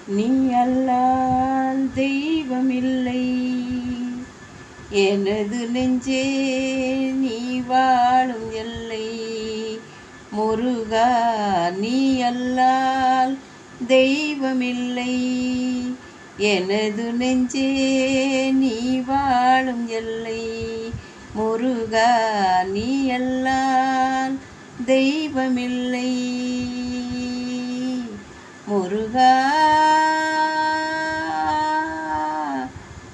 நீ அல்லால் தெய்வமில்லை. எனது நெஞ்சே நீ வாழும் எல்லை. முருகா நீ அல்லால் தெய்வமில்லை. எனது நெஞ்சே நீ வாழும் எல்லை. முருகா நீ அல்லால் தெய்வமில்லை. முருகா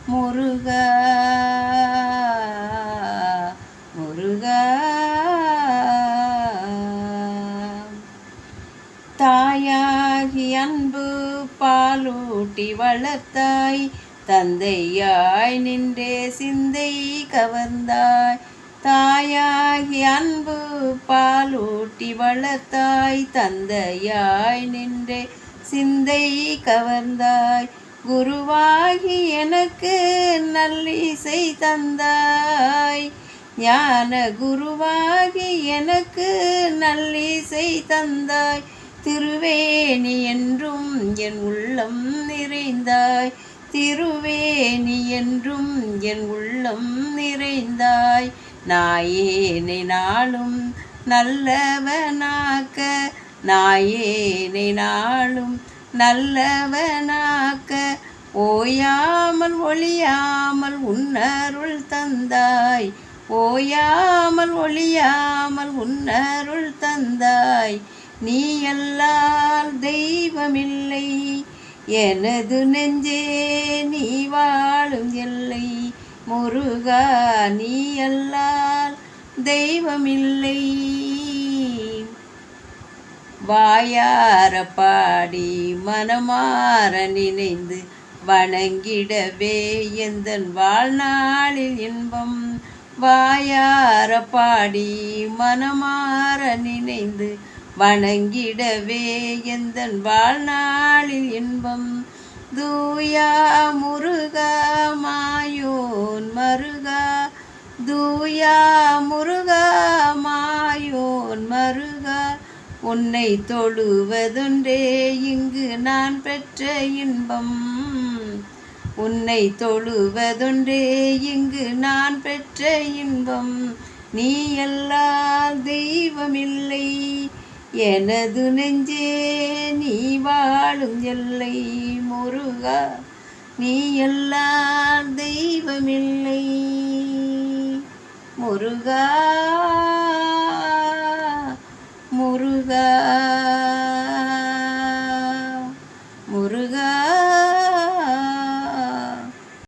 முருகா முருகா. தாயாகி அன்பு பாலூட்டி வளர்த்தாய். தந்தையாய் நின்றே சிந்தை கவர்ந்தாய். தாயாகி அன்பு பாலூட்டி வளர்த்தாய். தந்தையாய் நின்றே சிந்தை கவர்ந்தாய். குருவாகி எனக்கு நல்லிசை தந்தாய். ஞான குருவாகி எனக்கு நல்லிசை தந்தாய். திருவேணி என்றும் என் உள்ளம் நிறைந்தாய். திருவேணி என்றும் என் உள்ளம் நிறைந்தாய். நாயேனை நாளும் நல்லவனாக்க. நாயேனை நாளும் நல்லவனாக்க. ஓயாமல் ஒளியாமல் உன்னருள் தந்தாய். ஓயாமல் ஒளியாமல் உன்னருள் தந்தாய். நீ அல்லால் தெய்வமில்லை. எனது நெஞ்சே நீ வாழும் எல்லை. முருகா நீ அல்லால் தெய்வமில்லை. வாயார பாடி மனமாற நினைந்து வணங்கிடவே எந்தன் வாழ்நாளில் இன்பம். வாயார பாடி மனமாற நினைந்து வணங்கிடவே எந்தன் வாழ்நாளில் இன்பம். தூயா முருகா மாயோன் மருகா. தூயா முருகா மாயோன் மருகா. உன்னை தொழுவதொன்றே இங்கு நான் பெற்ற இன்பம். உன்னை தொழுவதொன்றே இங்கு நான் பெற்ற இன்பம். நீ அல்லால் தெய்வமில்லை. எனது நெஞ்சே நீ வாழும் எல்லை. முருகா நீ அல்லால் தெய்வமில்லை. முருகா முருகா முருகா.